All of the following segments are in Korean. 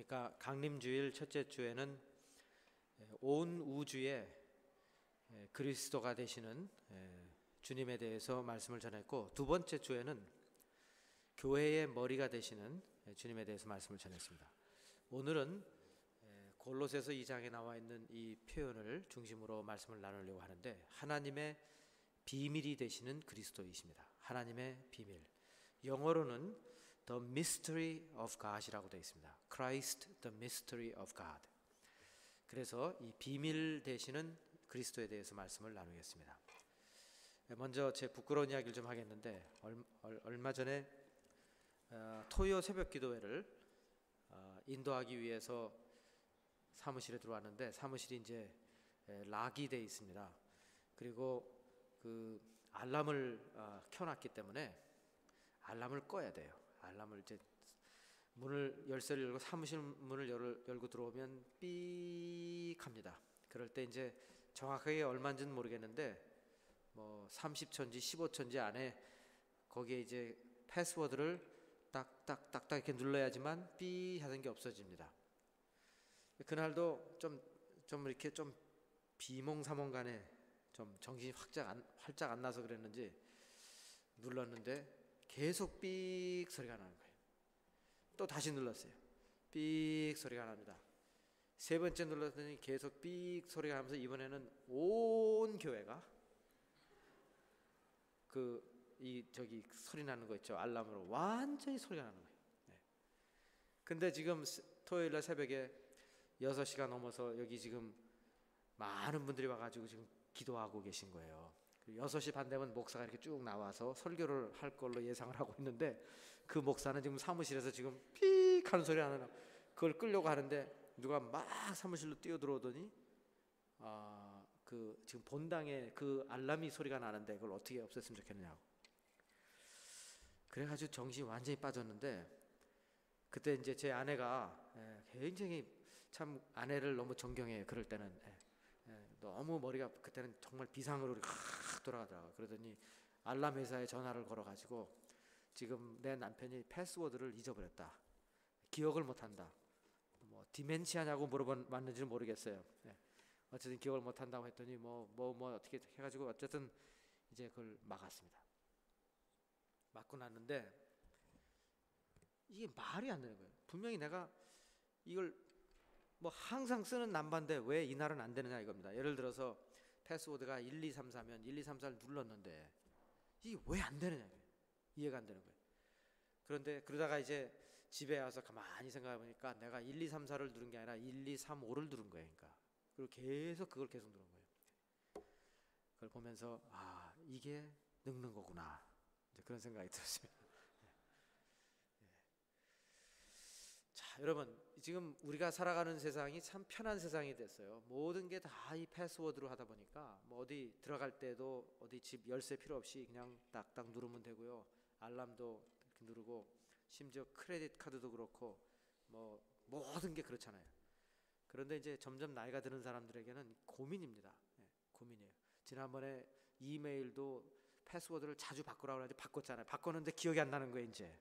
그러니까 강림주일 첫째 주에는 온 우주에 그리스도가 되시는 주님에 대해서 말씀을 전했고, 두 번째 주에는 교회의 머리가 되시는 주님에 대해서 말씀을 전했습니다. 오늘은 골로새서 2장에 나와 있는 이 표현을 중심으로 말씀을 나누려고 하는데, 하나님의 비밀이 되시는 그리스도이십니다. 하나님의 비밀, 영어로는 The Mystery of God이라고 되어 있습니다. Christ, the Mystery of God. 그래서 이 비밀 되시는 그리스도에 대해서 말씀을 나누겠습니다. 먼저 제 부끄러운 이야기를 좀 하겠는데, 얼마 전에 토요 새벽 기도회를 인도하기 위해서 사무실에 들어왔는데, 사무실이 이제 락이 되어 있습니다. 그리고 그 알람을 켜놨기 때문에 알람을 꺼야 돼요. 알람을 이제 열쇠를 열고 사무실 문을 열고 들어오면 삑 합니다. 그럴 때 이제 정확하게 얼마인지는 모르겠는데 뭐 30초인지 15초인지 안에 거기에 이제 패스워드를 딱딱딱딱 이렇게 눌러야지만 삑 하는 게 없어집니다. 그날도 좀 이렇게 좀 비몽사몽간에 좀 정신이 활짝 안 나서 그랬는지 눌렀는데 계속 삑 소리가 나는 거예요. 또 다시 눌렀어요. 삑 소리가 납니다. 세 번째 눌렀더니 계속 삑 소리가 나면서 이번에는 온 교회가 저기 소리 나는 거 있죠. 알람으로 완전히 소리가 나는 거예요. 네. 근데 지금 토요일날 새벽에 6시가 넘어서 여기 지금 많은 분들이 와가지고 지금 기도하고 계신 거예요. 6시 반 되면 목사가 이렇게 쭉 나와서 설교를 할 걸로 예상을 하고 있는데, 그 목사는 지금 사무실에서 지금 픽 하는 소리 하나, 그걸 끄려고 하는데 누가 막 사무실로 뛰어들어오더니 지금 본당에 그 알람이 소리가 나는데 그걸 어떻게 없앴으면 좋겠느냐고. 그래가지고 정신이 완전히 빠졌는데, 그때 이제 제 아내가 굉장히 참 아내를 너무 존경해요. 그럴 때는 너무 머리가 그때는 정말 비상으로 돌아가더라고요. 그러더니 알람 회사에 전화를 걸어가지고 지금 내 남편이 패스워드를 잊어버렸다, 기억을 못한다, 뭐 디멘치아냐고 물어봤는지는 모르겠어요. 어쨌든 기억을 못한다고 했더니 뭐 어떻게 해가지고 어쨌든 이제 그걸 막았습니다. 막고 났는데 이게 말이 안 되는 거예요. 분명히 내가 이걸 뭐 항상 쓰는 남반데 왜 이날은 안 되느냐 이겁니다. 예를 들어서 패스워드가 1234면 1234를 눌렀는데 이게 왜 안 되느냐, 이해가 안 되는 거예요. 그런데 그러다가 이제 집에 와서 가만히 생각해 보니까 내가 1234를 누른 게 아니라 1235를 누른 거예요. 그러니까 그리고 그걸 계속 누른 거예요. 그걸 보면서 이게 늙는 거구나, 이제 그런 생각이 들었습니다. 자, 여러분, 지금 우리가 살아가는 세상이 참 편한 세상이 됐어요. 모든 게 다 이 패스워드로 하다 보니까 뭐 어디 들어갈 때도 어디 집 열쇠 필요 없이 그냥 딱딱 누르면 되고요. 알람도 이렇게 누르고, 심지어 크레딧 카드도 그렇고 뭐 모든 게 그렇잖아요. 그런데 이제 점점 나이가 드는 사람들에게는 고민입니다. 고민이에요. 지난번에 이메일도 패스워드를 자주 바꾸라고 하는데 바꿨잖아요. 바꿨는데 기억이 안 나는 거예요. 이제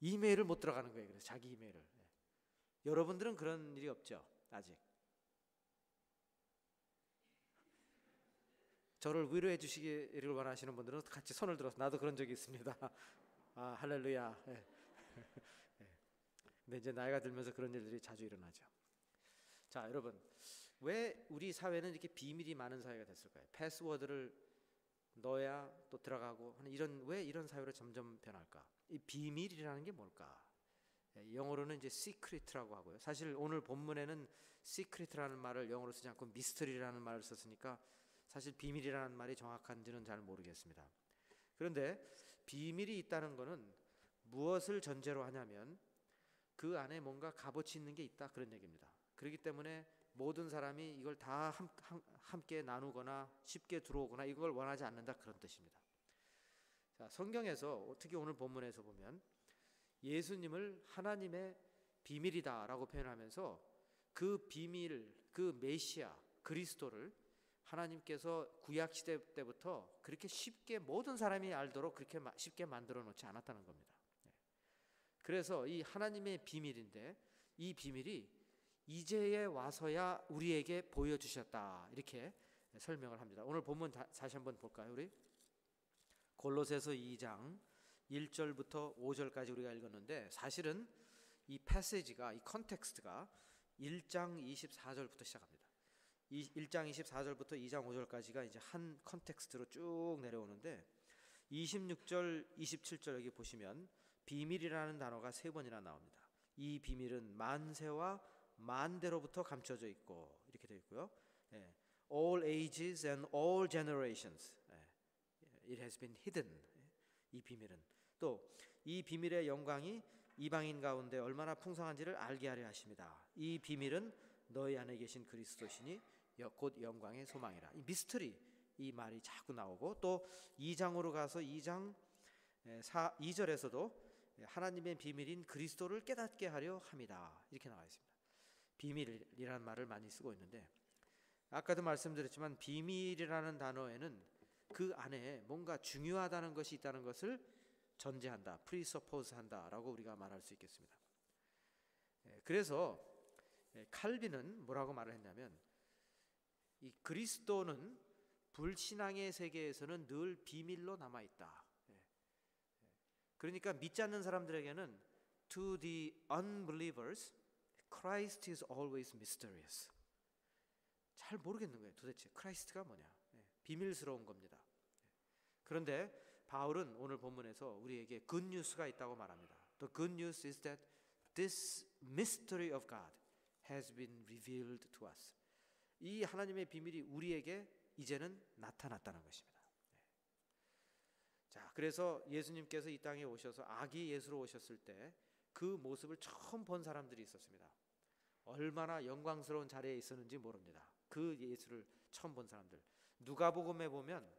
이메일을 못 들어가는 거예요. 그래서 자기 이메일을. 여러분들은 그런 일이 없죠, 아직? 저를 위로해 주시기를 원하시는 분들은 같이 손을 들어서, 나도 그런 적이 있습니다. 할렐루야. 근데 이제 나이가 들면서 그런 일들이 자주 일어나죠. 자, 여러분, 왜 우리 사회는 이렇게 비밀이 많은 사회가 됐을까요? 패스워드를 넣어야 또 들어가고 하는 왜 이런 사회로 점점 변할까? 이 비밀이라는 게 뭘까? 영어로는 이제 secret라고 하고요. 사실 오늘 본문에는 secret라는 말을 영어로 쓰지 않고 mystery라는 말을 썼으니까 사실 비밀이라는 말이 정확한지는 잘 모르겠습니다. 그런데 비밀이 있다는 것은 무엇을 전제로 하냐면 그 안에 뭔가 값어치 있는 게 있다, 그런 얘기입니다. 그렇기 때문에 모든 사람이 이걸 다 함께 나누거나 쉽게 들어오거나 이걸 원하지 않는다, 그런 뜻입니다. 자, 성경에서 특히 오늘 본문에서 보면 예수님을 하나님의 비밀이다라고 표현하면서 그 비밀, 그 메시아 그리스도를 하나님께서 구약 시대 때부터 그렇게 쉽게 모든 사람이 알도록 그렇게 쉽게 만들어 놓지 않았다는 겁니다. 그래서 이 하나님의 비밀인데 이 비밀이 이제에 와서야 우리에게 보여주셨다. 이렇게 설명을 합니다. 오늘 본문 다시 한번 볼까요? 우리 골로새서 2장 1절부터 5절까지 우리가 읽었는데, 사실은 이 패시지가, 이 컨텍스트가 1장 24절부터 시작합니다. 이 1장 24절부터 2장 5절까지가 이제 한 컨텍스트로 쭉 내려오는데, 26절, 27절 여기 보시면 비밀이라는 단어가 3번이나 나옵니다. 이 비밀은 만세와 만대로부터 감춰져 있고, 이렇게 되어 있고요. All ages and all generations, it has been hidden. 이 비밀은, 또 이 비밀의 영광이 이방인 가운데 얼마나 풍성한지를 알게 하려 하십니다. 이 비밀은 너희 안에 계신 그리스도시니 곧 영광의 소망이라. 이 미스터리, 이 말이 자꾸 나오고, 또 2장으로 가서 2장 2절에서도 하나님의 비밀인 그리스도를 깨닫게 하려 합니다. 이렇게 나와 있습니다. 비밀이라는 말을 많이 쓰고 있는데, 아까도 말씀드렸지만 비밀이라는 단어에는 그 안에 뭔가 중요하다는 것이 있다는 것을 전제한다, 프리서포즈 한다라고 우리가 말할 수 있겠습니다. 그래서 칼빈은 뭐라고 말을 했냐면, 이 그리스도는 불신앙의 세계에서는 늘 비밀로 남아있다. 그러니까 믿지 않는 사람들에게는 to the unbelievers, Christ is always mysterious. 잘 모르겠는 거예요. 도대체 크라이스트가 뭐냐. 비밀스러운 겁니다. 그런데 바울은 오늘 본문에서 우리에게 good news가 있다고 말합니다. The good news is that this mystery of God has been revealed to us. 이 하나님의 비밀이 우리에게 이제는 나타났다는 것입니다. 자, 그래서 예수님께서 이 땅에 오셔서 아기 예수로 오셨을 때 그 모습을 처음 본 사람들이 있었습니다. 얼마나 영광스러운 자리에 있었는지 모릅니다. 그 예수를 처음 본 사람들. 누가복음에 보면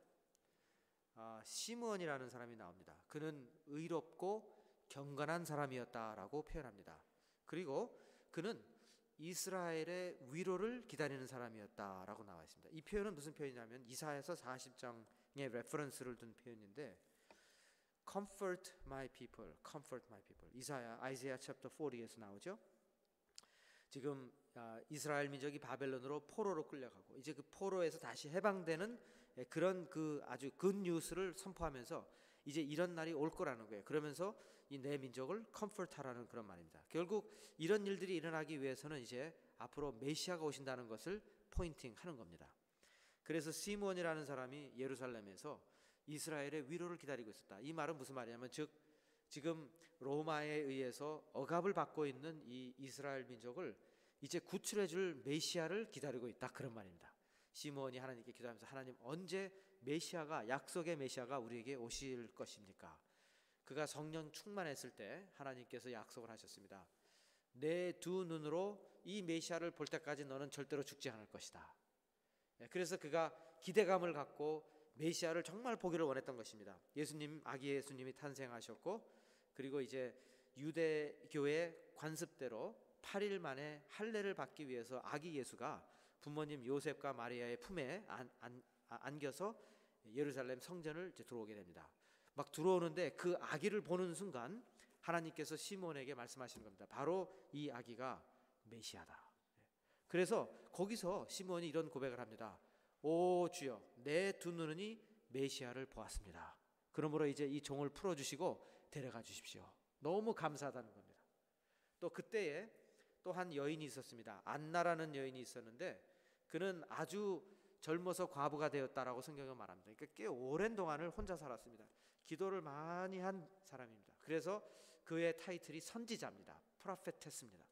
시므온이라는 사람이 나옵니다. 그는 의롭고 경건한 사람이었다라고 표현합니다. 그리고 그는 이스라엘의 위로를 기다리는 사람이었다라고 나와 있습니다. 이 표현은 무슨 표현이냐면 이사야서 40장의 레퍼런스를 둔 표현인데, Comfort my people, comfort my people. Isaiah chapter 40에서 나오죠. 지금 이스라엘 민족이 바벨론으로 포로로 끌려가고, 이제 그 포로에서 다시 해방되는 그런 그 아주 굿 뉴스를 선포하면서 이제 이런 날이 올 거라는 거예요. 그러면서 이 내 민족을 컴포트하라는 그런 말입니다. 결국 이런 일들이 일어나기 위해서는 이제 앞으로 메시아가 오신다는 것을 포인팅하는 겁니다. 그래서 시므온이라는 사람이 예루살렘에서 이스라엘의 위로를 기다리고 있었다. 이 말은 무슨 말이냐면, 즉 지금 로마에 의해서 억압을 받고 있는 이 이스라엘 민족을 이제 구출해 줄 메시아를 기다리고 있다, 그런 말입니다. 시므온이 하나님께 기도하면서, 하나님 언제 메시아가, 약속의 메시아가 우리에게 오실 것입니까? 그가 성령 충만했을 때 하나님께서 약속을 하셨습니다. 내 두 눈으로 이 메시아를 볼 때까지 너는 절대로 죽지 않을 것이다. 그래서 그가 기대감을 갖고 메시아를 정말 보기를 원했던 것입니다. 예수님, 아기 예수님이 탄생하셨고, 그리고 이제 유대교의 관습대로 8일 만에 할례를 받기 위해서 아기 예수가 부모님 요셉과 마리아의 품에 안겨서 예루살렘 성전을 이제 들어오게 됩니다. 막 들어오는데 그 아기를 보는 순간 하나님께서 시몬에게 말씀하시는 겁니다. 바로 이 아기가 메시아다. 그래서 거기서 시몬이 이런 고백을 합니다. 오 주여, 내 두 눈이 메시아를 보았습니다. 그러므로 이제 이 종을 풀어주시고 데려가 주십시오. 너무 감사하다는 겁니다. 또 그때에 또 한 여인이 있었습니다. 안나라는 여인이 있었는데 그는 아주 젊어서 과부가 되었다라고 성경에 말합니다. 그러니까 꽤 오랜 동안을 혼자 살았습니다. 기도를 많이 한 사람입니다. 그래서 그의 타이틀이 선지자입니다. 프로페테스입니다.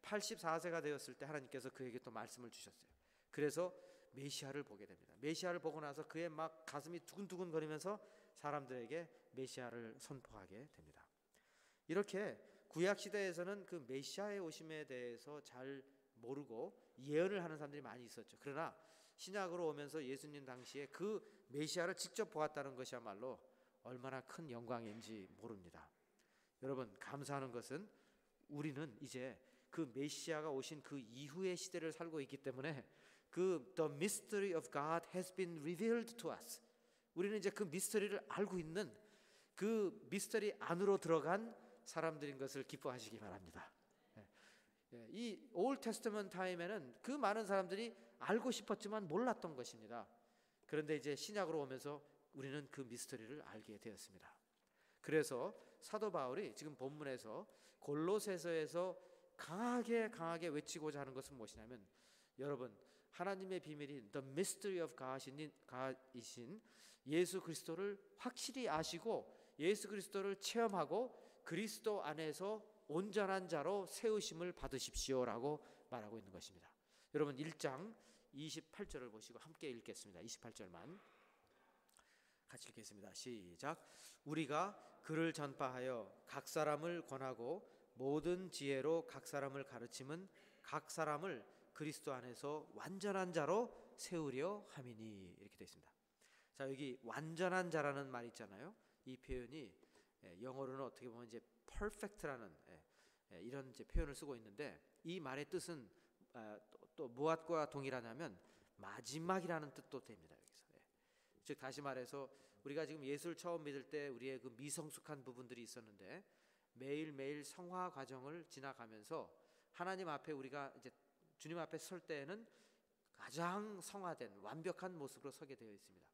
84세가 되었을 때 하나님께서 그에게 또 말씀을 주셨어요. 그래서 메시아를 보게 됩니다. 메시아를 보고 나서 그의 막 가슴이 두근두근 거리면서 사람들에게 메시아를 선포하게 됩니다. 이렇게 구약 시대에서는 그 메시아의 오심에 대해서 잘 모르고 예언을 하는 사람들이 많이 있었죠. 그러나 신약으로 오면서 예수님 당시에 그 메시아를 직접 보았다는 것이야말로 얼마나 큰 영광인지 모릅니다. 여러분, 감사하는 것은 우리는 이제 그 메시아가 오신 그 이후의 시대를 살고 있기 때문에 the mystery of God has been revealed to us. 우리는 이제 그 미스터리를 알고 있는 그 미스터리 안으로 들어간 사람들인 것을 기뻐하시기 바랍니다. 이 올 테스트먼트 타임에는 그 많은 사람들이 알고 싶었지만 몰랐던 것입니다. 그런데 이제 신약으로 오면서 우리는 그 미스터리를 알게 되었습니다. 그래서 사도 바울이 지금 본문에서 골로새서에서 강하게 외치고자 하는 것은 무엇이냐면, 여러분, 하나님의 비밀인 The Mystery of God이신 예수 그리스도를 확실히 아시고 예수 그리스도를 체험하고 그리스도 안에서 온전한 자로 세우심을 받으십시오라고 말하고 있는 것입니다. 여러분 1장 28절을 보시고 함께 읽겠습니다. 28절만 같이 읽겠습니다. 시작. 우리가 그를 전파하여 각 사람을 권하고 모든 지혜로 각 사람을 가르침은 각 사람을 그리스도 안에서 완전한 자로 세우려 함이니. 이렇게 되어 있습니다. 자, 여기 완전한 자라는 말이 있잖아요. 이 표현이 영어로는 어떻게 보면 이제 perfect라는 이런 이제 표현을 쓰고 있는데, 이 말의 뜻은 또 무엇과 동일하냐면 마지막이라는 뜻도 됩니다. 여기서. 즉 다시 말해서 우리가 지금 예수를 처음 믿을 때 우리의 그 미성숙한 부분들이 있었는데, 매일매일 성화 과정을 지나가면서 하나님 앞에 우리가 이제 주님 앞에 설 때에는 가장 성화된 완벽한 모습으로 서게 되어 있습니다.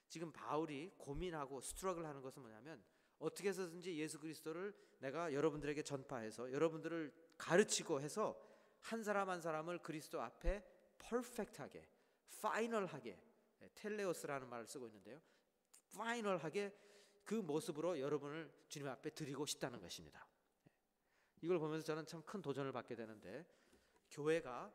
지금 바울이 고민하고 스트러글 하는 것은 뭐냐면, 어떻게 해서든지 예수 그리스도를 내가 여러분들에게 전파해서 여러분들을 가르치고 해서 한 사람 한 사람을 그리스도 앞에 퍼펙트하게, 파이널하게, 텔레오스라는 말을 쓰고 있는데요, 파이널하게 그 모습으로 여러분을 주님 앞에 드리고 싶다는 것입니다. 이걸 보면서 저는 참 큰 도전을 받게 되는데, 교회가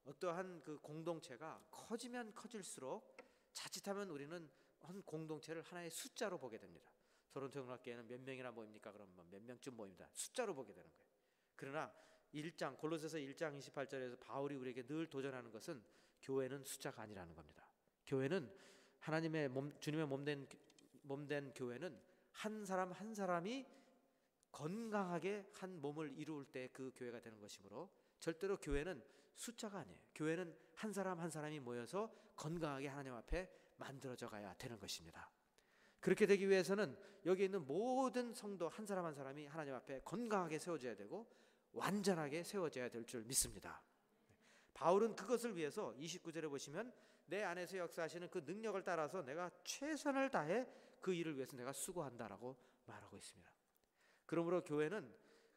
어떠한 그 공동체가 커지면 커질수록 자칫하면 우리는 한 공동체를 하나의 숫자로 보게 됩니다. 토론토 영락교회는 몇 명이나 모입니까? 그러면 몇 명쯤 모입니다. 숫자로 보게 되는 거예요. 그러나 골로새서 1장 28절에서 바울이 우리에게 늘 도전하는 것은 교회는 숫자가 아니라는 겁니다. 교회는 하나님의 주님의 몸된 교회는 한 사람 한 사람이 건강하게 한 몸을 이루을 때 그 교회가 되는 것이므로, 절대로 교회는 숫자가 아니에요. 교회는 한 사람 한 사람이 모여서 건강하게 하나님 앞에 만들어져 가야 되는 것입니다. 그렇게 되기 위해서는 여기 있는 모든 성도 한 사람 한 사람이 하나님 앞에 건강하게 세워져야 되고 완전하게 세워져야 될 줄 믿습니다. 바울은 그것을 위해서 29절에 보시면, 내 안에서 역사하시는 그 능력을 따라서 내가 최선을 다해 그 일을 위해서 내가 수고한다라고 말하고 있습니다. 그러므로 교회는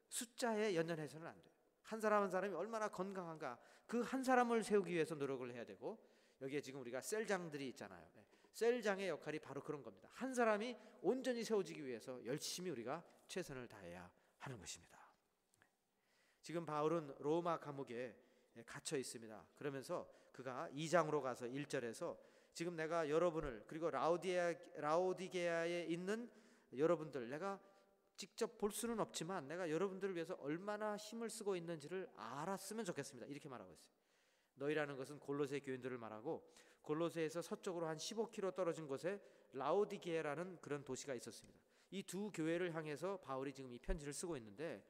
숫자에 연연해서는 안 돼요. 한 사람 한 사람이 얼마나 건강한가, 그 한 사람을 세우기 위해서 노력을 해야 되고, 여기에 지금 우리가 셀장들이 있잖아요. 셀장의 역할이 바로 그런 겁니다. 한 사람이 온전히 세워지기 위해서 열심히 우리가 최선을 다해야 하는 것입니다. 지금 바울은 로마 감옥에 갇혀 있습니다. 그러면서 그가 2장으로 가서 1절에서 지금 내가 여러분을, 그리고 라오디게아에 있는 여러분들, 내가 직접 볼 수는 없지만 내가 여러분들을 위해서 얼마나 힘을 쓰고 있는지를 알았으면 좋겠습니다. 이렇게 말하고 있어요. 너희라는 것은 골로새 교인들을 말하고, 골로새에서 서쪽으로 한 15km 떨어진 곳에 라오디게아라는 그런 도시가 있었습니다. 이 두 교회를 향해서 바울이 지금 이 편지를 쓰고 있는데,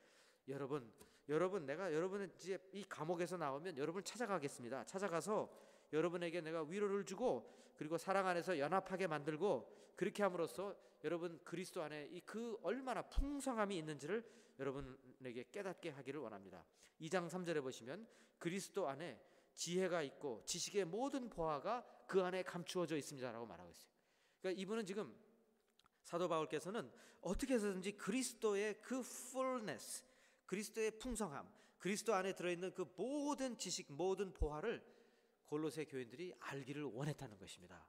여러분 내가 여러분은 이제 이 감옥에서 나오면 여러분을 찾아가겠습니다. 찾아가서 여러분에게 내가 위로를 주고, 그리고 사랑 안에서 연합하게 만들고, 그렇게 함으로써 여러분 그리스도 안에 이 그 얼마나 풍성함이 있는지를 여러분에게 깨닫게 하기를 원합니다. 2장 3절에 보시면 그리스도 안에 지혜가 있고 지식의 모든 보화가 그 안에 감추어져 있습니다라고 말하고 있어요. 그러니까 이분은 지금 사도 바울께서는 어떻게 해서든지 그리스도의 그 fullness, 그리스도의 풍성함, 그리스도 안에 들어있는 그 모든 지식, 모든 보화를 골로새 교인들이 알기를 원했다는 것입니다.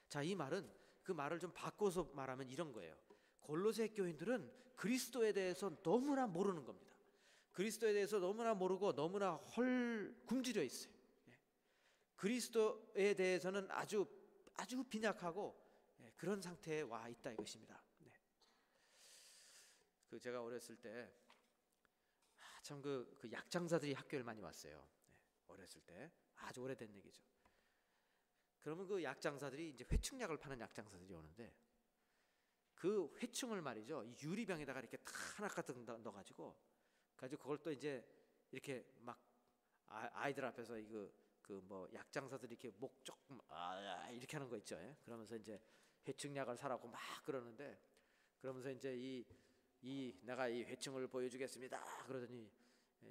자, 이 말은 그 말을 좀 바꿔서 말하면 이런 거예요. 골로새 교인들은 그리스도에 대해서 너무나 모르는 겁니다. 그리스도에 대해서 너무나 모르고 너무나 굶주려 있어요. 그리스도에 대해서는 아주 빈약하고 그런 상태에 와 있다 이것입니다. 그 제가 어렸을 때 참 그 약장사들이 학교를 많이 왔어요. 어렸을 때 아주 오래된 얘기죠. 그러면 그 약장사들이 이제 회충약을 파는 약장사들이 오는데, 그 회충을 말이죠, 유리병에다가 이렇게 다 하나 가득 넣어가지고 그걸 또 이제 이렇게 막 아이들 앞에서 그 뭐 약장사들이 이렇게 목 조금 이렇게 하는 거 있죠. 그러면서 이제 회충약을 사라고 막 그러는데, 그러면서 이제 내가 이 회충을 보여주겠습니다. 그러더니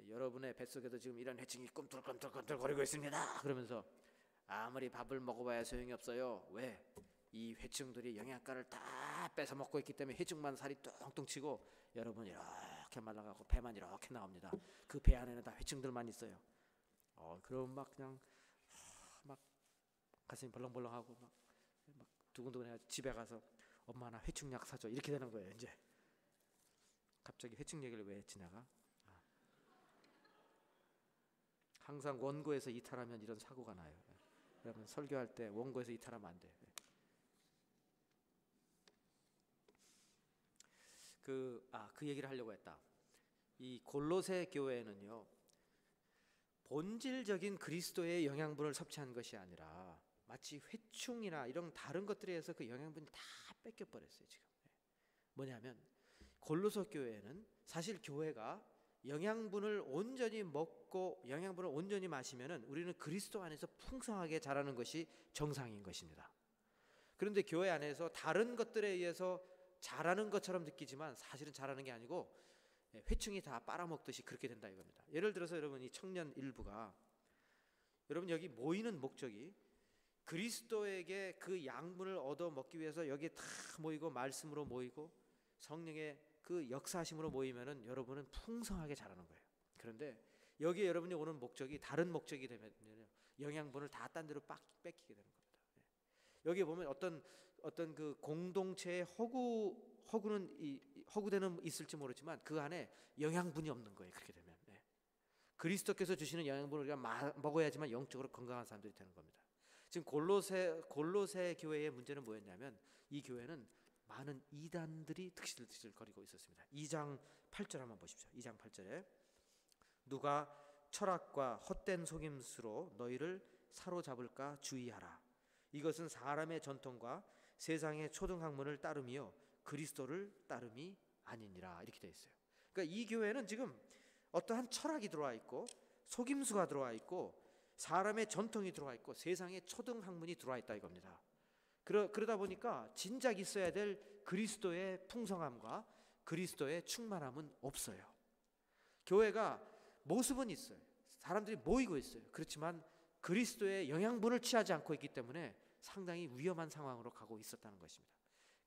여러분의 뱃속에도 지금 이런 회충이 꿈틀꿈틀거리고 있습니다. 그러면서 아무리 밥을 먹어봐야 소용이 없어요. 왜? 이 회충들이 영양가를 다 뺏어 먹고 있기 때문에 회충만 살이 뚱뚱 치고 여러분 이렇게 말라가고 배만 이렇게 나옵니다. 그 배 안에는 다 회충들만 있어요. 그럼 막 그냥 막 가슴이 벌렁벌렁하고 막 두근두근해가지고 집에 가서 엄마 나 회충약 사줘 이렇게 되는 거예요. 이제 갑자기 회충 얘기를 왜 했지 내가? 항상 원고에서 이탈하면 이런 사고가 나요. 여러분 설교할 때 원고에서 이탈하면 안 돼. 그 얘기를 하려고 했다. 이 골로새 교회는요, 본질적인 그리스도의 영양분을 섭취한 것이 아니라 마치 회충이나 이런 다른 것들에 의해서 그 영양분이 다 뺏겨 버렸어요. 지금 뭐냐면 골로새 교회는 사실 교회가 영양분을 온전히 먹고 영양분을 온전히 마시면은 우리는 그리스도 안에서 풍성하게 자라는 것이 정상인 것입니다. 그런데 교회 안에서 다른 것들에 의해서 자라는 것처럼 느끼지만 사실은 자라는 게 아니고 회충이 다 빨아먹듯이 그렇게 된다 이겁니다. 예를 들어서 여러분 이 청년 일부가 여러분 여기 모이는 목적이 그리스도에게 그 양분을 얻어 먹기 위해서 여기에 다 모이고 말씀으로 모이고 성령의 그 역사하심으로 모이면은 여러분은 풍성하게 자라는 거예요. 그런데 여기에 여러분이 오는 목적이 다른 목적이 되면 영양분을 다 딴 데로 뺏기게 되는 겁니다. 여기에 보면 어떤 그 공동체의 허구되는 있을지 모르지만 그 안에 영양분이 없는 거예요. 그렇게 되면 그리스도께서 주시는 영양분을 우리가 먹어야지만 영적으로 건강한 사람들이 되는 겁니다. 지금 골로새 교회의 문제는 뭐였냐면 이 교회는 많은 이단들이 득실득실거리고 있었습니다. 2장 8절 한번 보십시오. 2장 8절에 누가 철학과 헛된 속임수로 너희를 사로잡을까 주의하라. 이것은 사람의 전통과 세상의 초등학문을 따름이요 그리스도를 따름이 아니니라. 이렇게 되어 있어요. 그러니까 이 교회는 지금 어떠한 철학이 들어와 있고 속임수가 들어와 있고 사람의 전통이 들어와 있고 세상의 초등학문이 들어와 있다 이겁니다. 그러다 보니까 진작 있어야 될 그리스도의 풍성함과 그리스도의 충만함은 없어요. 교회가 모습은 있어요. 사람들이 모이고 있어요. 그렇지만 그리스도의 영양분을 취하지 않고 있기 때문에 상당히 위험한 상황으로 가고 있었다는 것입니다.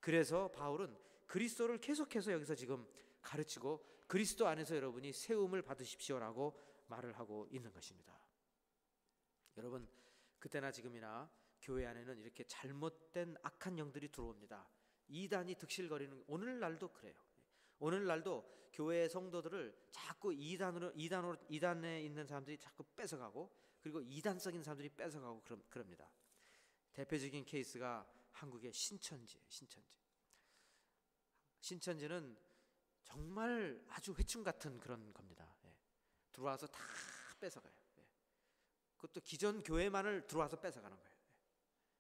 그래서 바울은 그리스도를 계속해서 여기서 지금 가르치고 그리스도 안에서 여러분이 세움을 받으십시오라고 말을 하고 있는 것입니다. 여러분 그때나 지금이나 교회 안에는 이렇게 잘못된 악한 영들이 들어옵니다. 이단이 득실거리는 오늘날도 그래요. 오늘날도 교회의 성도들을 자꾸 이단에 있는 사람들이 자꾸 뺏어가고 그리고 이단적인 사람들이 뺏어가고 그럽니다. 대표적인 케이스가 한국의 신천지예요. 신천지는 정말 아주 회충 같은 그런 겁니다. 들어와서 다 뺏어가요. 그것도 기존 교회만을 들어와서 뺏어가는 거예요.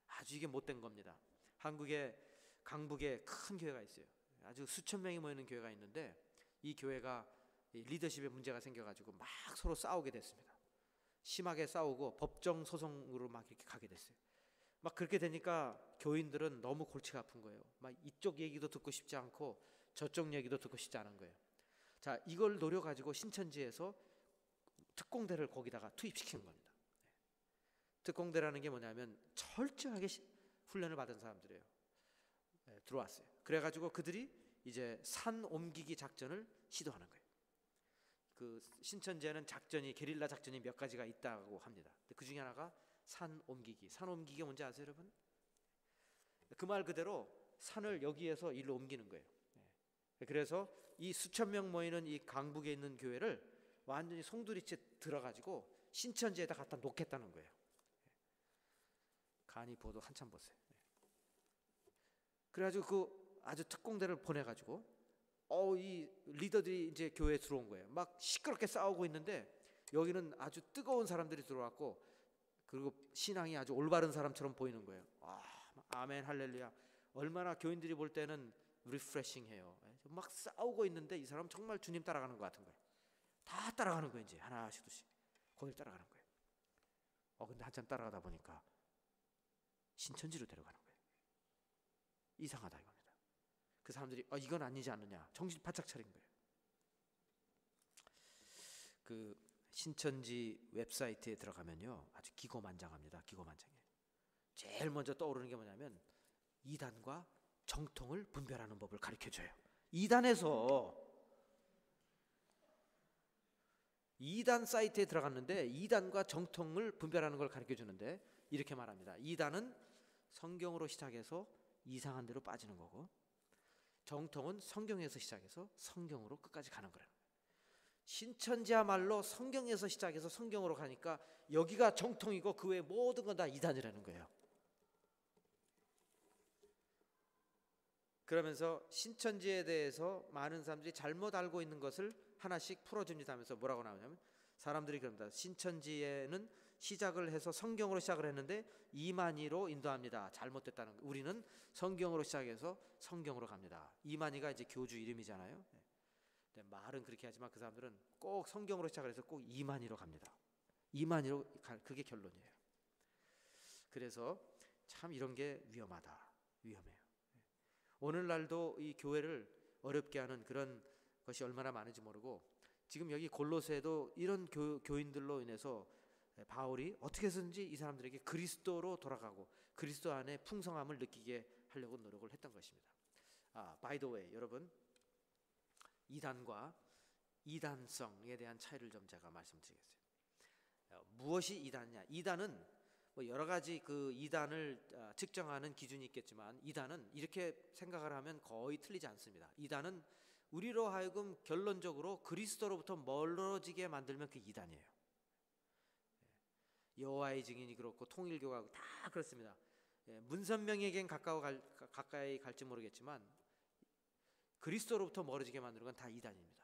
아주 이게 못된 겁니다. 한국의 강북에 큰 교회가 있어요. 아주 수천 명이 모이는 교회가 있는데 이 교회가 리더십에 문제가 생겨가지고 막 서로 싸우게 됐습니다. 심하게 싸우고 법정 소송으로 막 이렇게 가게 됐어요. 막 그렇게 되니까 교인들은 너무 골치가 아픈 거예요. 막 이쪽 얘기도 듣고 싶지 않고 저쪽 얘기도 듣고 싶지 않은 거예요. 자, 이걸 노려가지고 신천지에서 특공대를 거기다가 투입시키는 겁니다. 특공대라는 게 뭐냐면 철저하게 훈련을 받은 사람들이에요. 들어왔어요. 그래가지고 그들이 이제 산 옮기기 작전을 시도하는 거예요. 그 신천지에는 게릴라 작전이 몇 가지가 있다고 합니다. 그 중에 하나가 산 옮기기. 산 옮기기가 뭔지 아세요, 여러분? 그 말 그대로 산을 여기에서 일로 옮기는 거예요. 그래서 이 수천 명 모이는 이 강북에 있는 교회를 완전히 송두리째 들어가지고 신천지에다 갖다 놓겠다는 거예요. 간이 보도 한참 보세요. 그래가지고 그 아주 특공대를 보내가지고 이 리더들이 이제 교회에 들어온 거예요. 막 시끄럽게 싸우고 있는데 여기는 아주 뜨거운 사람들이 들어왔고 그리고 신앙이 아주 올바른 사람처럼 보이는 거예요. 아멘 할렐루야. 얼마나 교인들이 볼 때는 리프레싱해요. 막 싸우고 있는데 이 사람 정말 주님 따라가는 것 같은 거예요. 다 따라가는 거예요. 이제 하나씩 거길 따라가는 거예요. 근데 한참 따라가다 보니까 신천지로 데려가는 거예요. 이상하다 이겁니다. 그 사람들이 이건 아니지 않느냐 정신 바짝 차린 거예요. 그 신천지 웹사이트에 들어가면요, 아주 기고만장합니다. 기고만장해. 제일 먼저 떠오르는 게 뭐냐면 이단과 정통을 분별하는 법을 가르쳐줘요. 이단에서 이단 사이트에 들어갔는데 이단과 정통을 분별하는 걸 가르쳐주는데 이렇게 말합니다. 이단은 성경으로 시작해서 이상한 대로 빠지는 거고, 정통은 성경에서 시작해서 성경으로 끝까지 가는 거예요. 신천지야말로 성경에서 시작해서 성경으로 가니까 여기가 정통이고 그 외 모든 건 다 이단이라는 거예요. 그러면서 신천지에 대해서 많은 사람들이 잘못 알고 있는 것을 하나씩 풀어줍니다 하면서 뭐라고 나오냐면, 사람들이 그럽니다. 신천지에는 시작을 해서 성경으로 시작을 했는데 이만희로 인도합니다. 잘못됐다는 거. 우리는 성경으로 시작해서 성경으로 갑니다. 이만희가 이제 교주 이름이잖아요. 네, 말은 그렇게 하지만 그 사람들은 꼭 성경으로 시작을 해서 꼭 이만희로 갑니다. 이만희로 그게 결론이에요. 그래서 참 이런 게 위험해요. 오늘날도 이 교회를 어렵게 하는 그런 것이 얼마나 많은지 모르고, 지금 여기 골로새도 이런 교인들로 인해서 바울이 어떻게 해서든지 이 사람들에게 그리스도로 돌아가고 그리스도 안에 풍성함을 느끼게 하려고 노력을 했던 것입니다. by the way, 여러분, 이단과 이단성에 대한 차이를 좀 제가 말씀드리겠어요. 무엇이 이단이냐? 이단은 뭐 여러 가지 그 이단을 측정하는 기준이 있겠지만, 이단은 이렇게 생각을 하면 거의 틀리지 않습니다. 이단은 우리로 하여금 결론적으로 그리스도로부터 멀어지게 만들면 그게 이단이에요. 여호와의 증인이 그렇고 통일교가 다 그렇습니다. 문선명에겐 가까이 갈지 모르겠지만 그리스도로부터 멀어지게 만드는 건 다 이단입니다.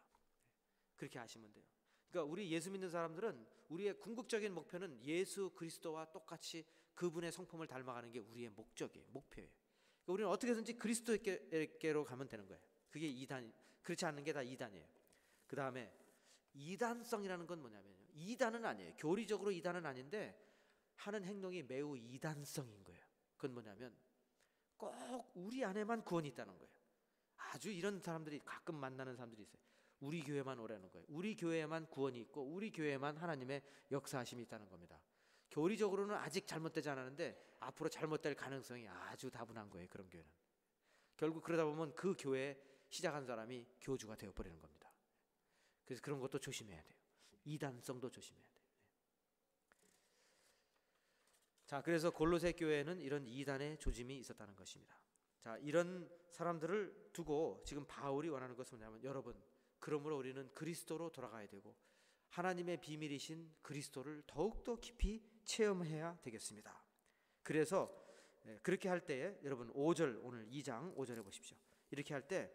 그렇게 아시면 돼요. 그러니까 우리 예수 믿는 사람들은 우리의 궁극적인 목표는 예수 그리스도와 똑같이 그분의 성품을 닮아가는 게 우리의 목표예요. 그러니까 우리는 어떻게 해서든지 그리스도께로 가면 되는 거예요. 그게 이단, 그렇지 않는 게 다 이단이에요. 그 다음에 이단성이라는 건 뭐냐면요, 이단은 아니에요. 교리적으로 이단은 아닌데 하는 행동이 매우 이단성인 거예요. 그건 뭐냐면 꼭 우리 안에만 구원이 있다는 거예요. 아주 이런 사람들이 가끔 만나는 사람들이 있어요. 우리 교회만 오라는 거예요. 우리 교회에만 구원이 있고 우리 교회에만 하나님의 역사하심이 있다는 겁니다. 교리적으로는 아직 잘못되지 않았는데 앞으로 잘못될 가능성이 아주 다분한 거예요. 그런 교회는 결국 그러다 보면 그 교회에 시작한 사람이 교주가 되어버리는 겁니다. 그래서 그런 것도 조심해야 돼요. 이단성도 조심해야 돼요. 자, 그래서 골로새 교회에는 이런 이단의 조짐이 있었다는 것입니다. 자, 이런 사람들을 두고 지금 바울이 원하는 것은 뭐냐면, 여러분, 그러므로 우리는 그리스도로 돌아가야 되고 하나님의 비밀이신 그리스도를 더욱더 깊이 체험해야 되겠습니다. 그래서 그렇게 할 때에 여러분 5절, 오늘 2장 5절에 보십시오. 이렇게 할 때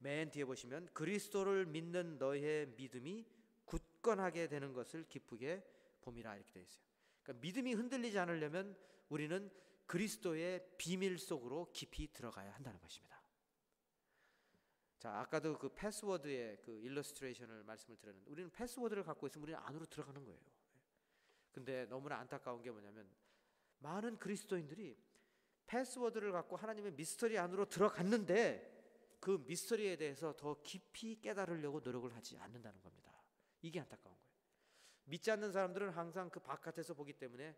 맨 뒤에 보시면 그리스도를 믿는 너의 믿음이 굳건하게 되는 것을 기쁘게 봄이라 이렇게 되어 있어요. 그러니까 믿음이 흔들리지 않으려면 우리는 그리스도의 비밀 속으로 깊이 들어가야 한다는 것입니다. 자, 아까도 그 패스워드의 그 일러스트레이션을 말씀을 드렸는데, 우리는 패스워드를 갖고 있으면 우리는 안으로 들어가는 거예요. 근데 너무나 안타까운 게 뭐냐면, 많은 그리스도인들이 패스워드를 갖고 하나님의 미스터리 안으로 들어갔는데 그 미스터리에 대해서 더 깊이 깨달으려고 노력을 하지 않는다는 겁니다. 이게 안타까운 거예요. 믿지 않는 사람들은 항상 그 바깥에서 보기 때문에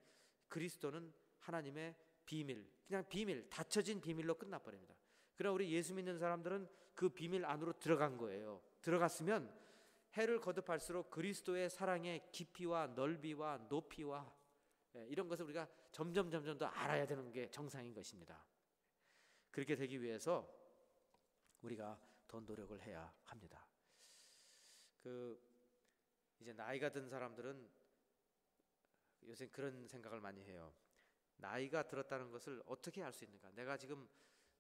그리스도는 하나님의 비밀, 그냥 비밀, 닫혀진 비밀로 끝나버립니다. 그러나 우리 예수 믿는 사람들은 그 비밀 안으로 들어간 거예요. 들어갔으면 해를 거듭할수록 그리스도의 사랑의 깊이와 넓이와 높이와 이런 것을 우리가 점점 더 알아야 되는 게 정상인 것입니다. 그렇게 되기 위해서 우리가 더 노력을 해야 합니다. 이제 나이가 든 사람들은 요새 그런 생각을 많이 해요. 나이가 들었다는 것을 어떻게 알 수 있는가? 내가 지금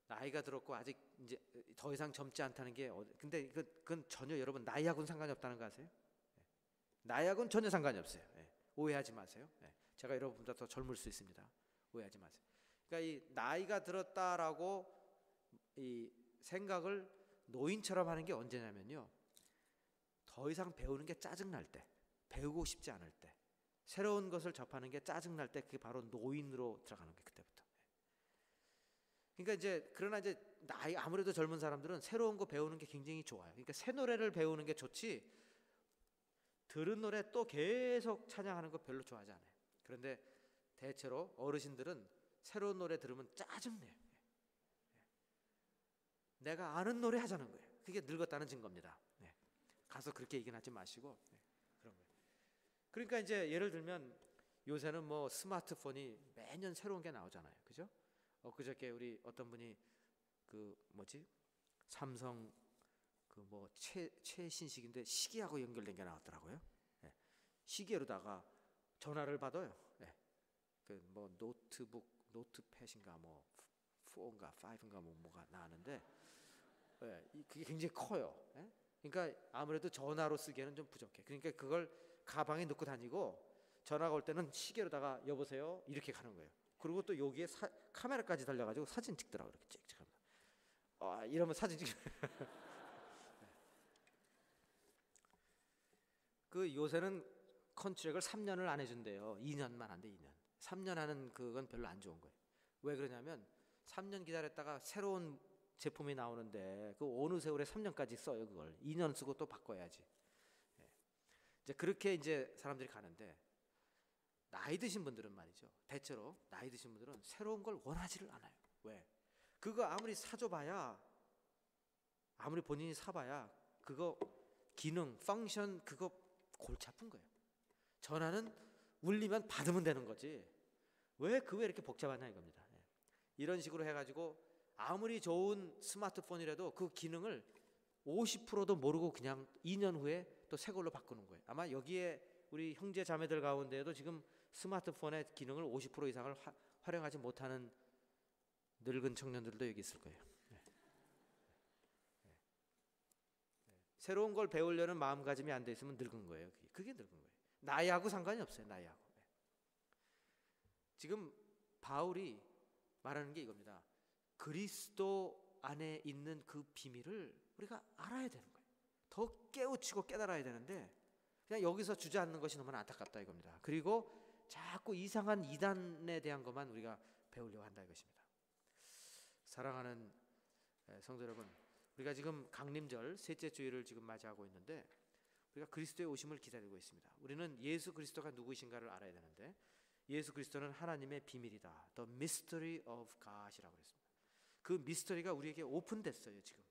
나이가 들었고 아직 이제 더 이상 젊지 않다는 게, 근데 그건 전혀 여러분 나이하고는 상관이 없다는 거 아세요? 나이하고는 전혀 상관이 없어요. 오해하지 마세요. 제가 여러분보다 더 젊을 수 있습니다. 오해하지 마세요. 그러니까 이 나이가 들었다라고 이 생각을 노인처럼 하는 게 언제냐면요, 더 이상 배우는 게 짜증날 때, 배우고 싶지 않을 때, 새로운 것을 접하는 게 짜증날 때, 그게 바로 노인으로 들어가는 게 그때부터. 그러니까 이제 그러나 이제 나이 아무래도 젊은 사람들은 새로운 거 배우는 게 굉장히 좋아요. 그러니까 새 노래를 배우는 게 좋지, 들은 노래 또 계속 찬양하는 거 별로 좋아하지 않아요. 그런데 대체로 어르신들은 새로운 노래 들으면 짜증내요. 내가 아는 노래 하자는 거예요. 그게 늙었다는 증거입니다. 가서 그렇게 얘기는 하지 마시고 그런 거예요. 그러니까 이제 예를 들면 요새는 뭐 스마트폰이 매년 새로운 게 나오잖아요. 그죠? 그저께 우리 어떤 분이 그 뭐지? 삼성 그 뭐 최신식인데 시계하고 연결된 게 나왔더라고요. 시계로다가 전화를 받아요. 그 뭐 노트북, 노트패드인가 뭐 4인가 5인가 뭐가 나왔는데 그게 굉장히 커요. 그러니까 아무래도 전화로 쓰기에는 좀 부족해. 그러니까 그걸 가방에 넣고 다니고 전화가 올 때는 시계로다가 여보세요 이렇게 가는 거예요. 그리고 또 여기에 카메라까지 달려가지고 사진 찍더라고 이렇게 찍찍하면서. 이러면 사진 찍. 그 요새는 컨트랙을 3년을 안 해준대요. 2년만 한대 2년. 3년 하는 그건 별로 안 좋은 거예요. 왜 그러냐면 3년 기다렸다가 새로운 제품이 나오는데 그 어느 세월에 3년까지 써요. 그걸 2년 쓰고 또 바꿔야지. 이제 그렇게 이제 사람들이 가는데 나이 드신 분들은 말이죠. 대체로 나이 드신 분들은 새로운 걸 원하지를 않아요. 왜? 그거 아무리 사줘봐야 아무리 본인이 사봐야 그거 기능, 펑션 그거 골치 아픈 거예요. 전화는 울리면 받으면 되는 거지. 왜 그게 이렇게 복잡하냐 이겁니다. 이런 식으로 해가지고 아무리 좋은 스마트폰이라도 그 기능을 50%도 모르고 그냥 2년 후에 또 새 걸로 바꾸는 거예요. 아마 여기에 우리 형제 자매들 가운데에도 지금 스마트폰의 기능을 50% 이상을 활용하지 못하는 늙은 청년들도 여기 있을 거예요. 새로운 걸 배우려는 마음가짐이 안 돼 있으면 늙은 거예요. 그게 늙은 거예요. 나이하고 상관이 없어요. 나이하고. 지금 바울이 말하는 게 이겁니다. 그리스도 안에 있는 그 비밀을 우리가 알아야 되는 거예요. 더 깨우치고 깨달아야 되는데 그냥 여기서 주저앉는 것이 너무나 안타깝다 이겁니다. 그리고 자꾸 이상한 이단에 대한 것만 우리가 배우려고 한다 이것입니다. 사랑하는 성도 여러분, 우리가 지금 강림절 셋째 주일을 지금 맞이하고 있는데 우리가 그리스도의 오심을 기다리고 있습니다. 우리는 예수 그리스도가 누구이신가를 알아야 되는데 예수 그리스도는 하나님의 비밀이다. The mystery of God이라고 했습니다. 그 미스터리가 우리에게 오픈됐어요. 지금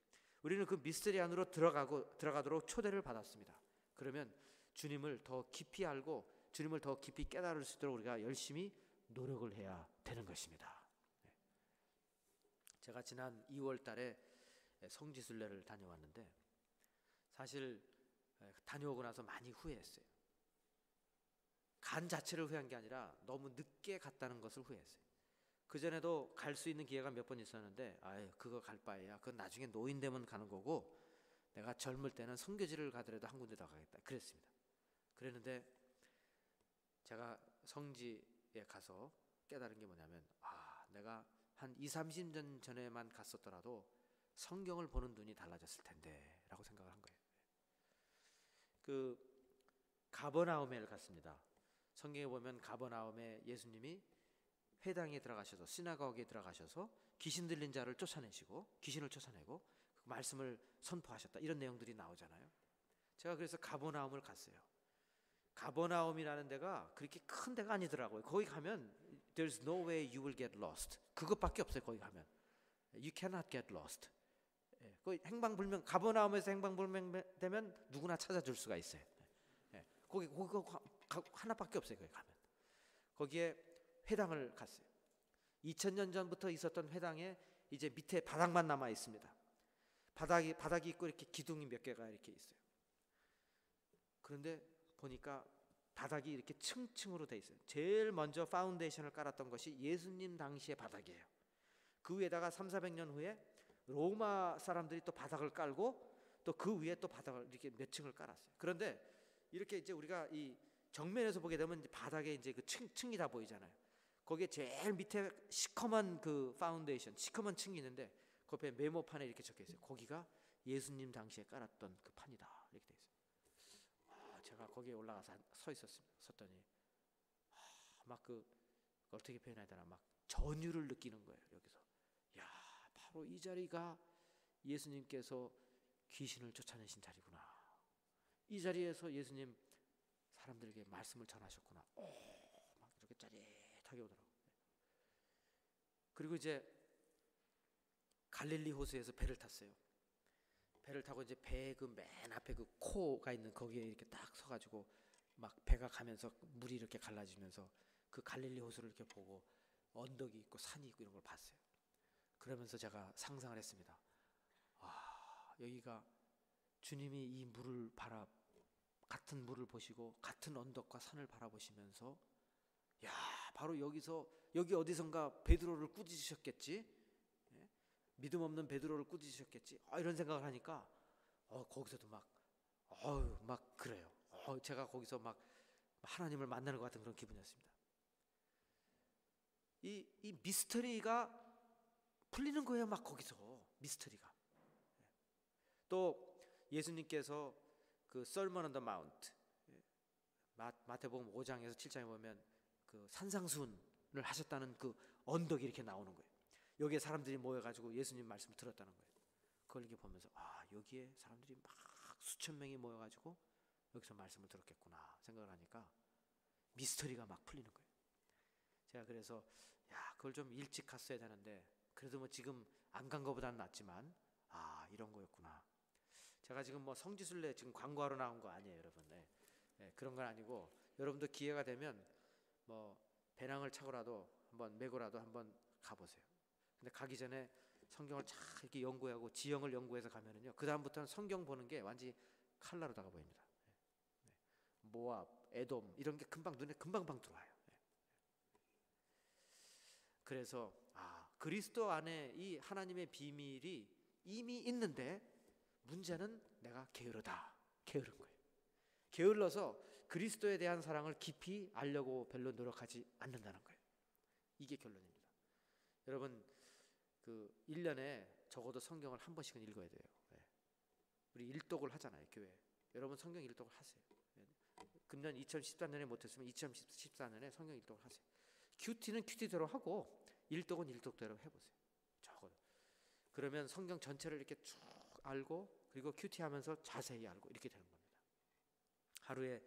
우리는 그 미스터리 안으로 들어가도록 초대를 받았습니다. 그러면 주님을 더 깊이 알고 주님을 더 깊이 깨달을 수 있도록 우리가 열심히 노력을 해야 되는 것입니다. 제가 지난 2월 달에 성지순례를 다녀왔는데 사실 다녀오고 나서 많이 후회했어요. 간 자체를 후회한 게 아니라 너무 늦게 갔다는 것을 후회했어요. 그전에도 갈 수 있는 기회가 몇 번 있었는데 그거 갈 바에야 그건 나중에 노인 되면 가는 거고 내가 젊을 때는 선교지를 가더라도 한 군데 더 가겠다 그랬습니다. 그랬는데 제가 성지에 가서 깨달은 게 뭐냐면 내가 한 20-30년 전에만 갔었더라도 성경을 보는 눈이 달라졌을 텐데 라고 생각을 한 거예요. 그 가버나움에 갔습니다. 성경에 보면 가버나움에 예수님이 회당에 들어가셔서 시나고기에 들어가셔서 귀신 들린 자를 쫓아내시고 귀신을 쫓아내고 그 말씀을 선포하셨다 이런 내용들이 나오잖아요. 제가 그래서 가버나움을 갔어요. 가버나움이라는 데가 그렇게 큰 데가 아니더라고요. 거기 가면 There's no way you will get lost. 그것밖에 없어요. 거기 가면 You cannot get lost. 거기 행방불명 가버나움에서 행방불명되면 누구나 찾아줄 수가 있어요. 거기 하나밖에 없어요. 거기 가면 거기에 회당을 갔어요. 2000년 전부터 있었던 회당에 이제 밑에 바닥만 남아 있습니다. 바닥이 있고 이렇게 기둥이 몇 개가 이렇게 있어요. 그런데 보니까 바닥이 이렇게 층층으로 돼 있어요. 제일 먼저 파운데이션을 깔았던 것이 예수님 당시의 바닥이에요. 그 위에다가 300-400년 후에 로마 사람들이 또 바닥을 깔고 또 그 위에 또 바닥을 이렇게 몇 층을 깔았어요. 그런데 이렇게 이제 우리가 이 정면에서 보게 되면 이제 바닥에 이제 그 층이 다 보이잖아요. 거기에 제일 밑에 시커먼 그 파운데이션, 시커먼 층이 있는데 그 옆에 메모판에 이렇게 적혀 있어요. 거기가 예수님 당시에 깔았던 그 판이다 이렇게 돼 있어요. 제가 거기에 올라가서 섰더니 막 그 어떻게 표현해야 되나 막 전율을 느끼는 거예요. 여기서 바로 이 자리가 예수님께서 귀신을 쫓아내신 자리구나. 이 자리에서 예수님 사람들에게 말씀을 전하셨구나. 막 이렇게 짜릿하게 오더라고요. 그리고 이제 갈릴리 호수에서 배를 탔어요. 배를 타고 이제 배 그 맨 앞에 그 코가 있는 거기에 이렇게 딱 서가지고 막 배가 가면서 물이 이렇게 갈라지면서 그 갈릴리 호수를 이렇게 보고 언덕이 있고 산이 있고 이런 걸 봤어요. 그러면서 제가 상상을 했습니다. 여기가 주님이 이 물을 같은 물을 보시고 같은 언덕과 산을 바라보시면서 바로 여기 어디선가 베드로를 꾸짖으셨겠지. 믿음 없는 베드로를 꾸짖으셨겠지. 이런 생각을 하니까 거기서도 막 그래요. 제가 거기서 막 하나님을 만나는 것 같은 그런 기분이었습니다. 이 미스터리가 풀리는 거예요. 막 거기서 미스터리가. 또 예수님께서 그 Sermon on the Mount, 마태복음 5장에서 7장에 보면 그 산상수훈을 하셨다는 그 언덕이 이렇게 나오는 거예요. 여기에 사람들이 모여가지고 예수님 말씀을 들었다는 거예요. 그걸 이렇게 보면서 여기에 사람들이 막 수천 명이 모여가지고 여기서 말씀을 들었겠구나 생각을 하니까 미스터리가 막 풀리는 거예요. 제가 그래서 그걸 좀 일찍 갔어야 되는데 그래도 뭐 지금 안 간 거보다는 낫지만 이런 거였구나. 제가 지금 뭐 성지순례 지금 광고하러 나온 거 아니에요, 여러분. 그런 건 아니고 여러분도 기회가 되면 뭐 배낭을 차고라도 메고라도 한번 가보세요. 근데 가기 전에 성경을 잘 이렇게 연구하고 지형을 연구해서 가면은요, 그 다음부터는 성경 보는 게 완전히 칼라로다가 보입니다. 모압, 에돔 이런 게 눈에 금방 들어와요. 그래서 그리스도 안에 이 하나님의 비밀이 이미 있는데 문제는 내가 게으른 거예요. 게을러서 그리스도에 대한 사랑을 깊이 알려고 별로 노력하지 않는다는 거예요. 이게 결론입니다. 여러분, 그 1년에 적어도 성경을 한 번씩은 읽어야 돼요. 우리 일독을 하잖아요, 교회. 여러분 성경 일독을 하세요. 금년 2014년에 못했으면 2014년에 성경 일독을 하세요. 큐티는 큐티대로 하고 일독은 일독대로 해보세요. 적어도. 그러면 성경 전체를 이렇게 쭉 알고 그리고 큐티하면서 자세히 알고 이렇게 되는 겁니다. 하루에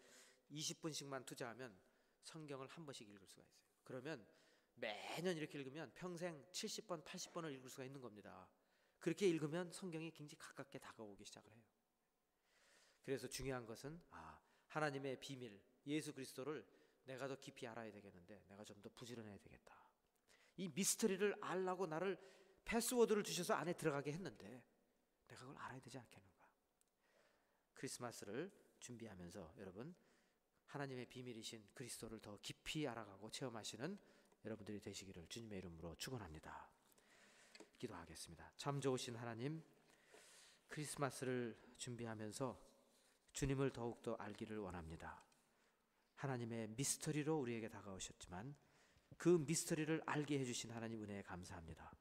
20분씩만 투자하면 성경을 한 번씩 읽을 수가 있어요. 그러면 매년 이렇게 읽으면 평생 70번, 80번을 읽을 수가 있는 겁니다. 그렇게 읽으면 성경이 굉장히 가깝게 다가오기 시작을 해요. 그래서 중요한 것은 하나님의 비밀, 예수 그리스도를 내가 더 깊이 알아야 되겠는데 내가 좀 더 부지런해야 되겠다. 이 미스터리를 알라고 나를 패스워드를 주셔서 안에 들어가게 했는데 내가 그걸 알아야 되지 않겠는가. 크리스마스를 준비하면서 여러분 하나님의 비밀이신 그리스도를 더 깊이 알아가고 체험하시는 여러분들이 되시기를 주님의 이름으로 축원합니다. 기도하겠습니다. 참 좋으신 하나님, 크리스마스를 준비하면서 주님을 더욱더 알기를 원합니다. 하나님의 미스터리로 우리에게 다가오셨지만 그 미스터리를 알게 해주신 하나님 은혜에 감사합니다.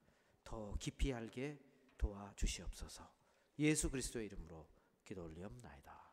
더 깊이 알게 도와주시옵소서. 예수 그리스도의 이름으로 기도 올리옵나이다.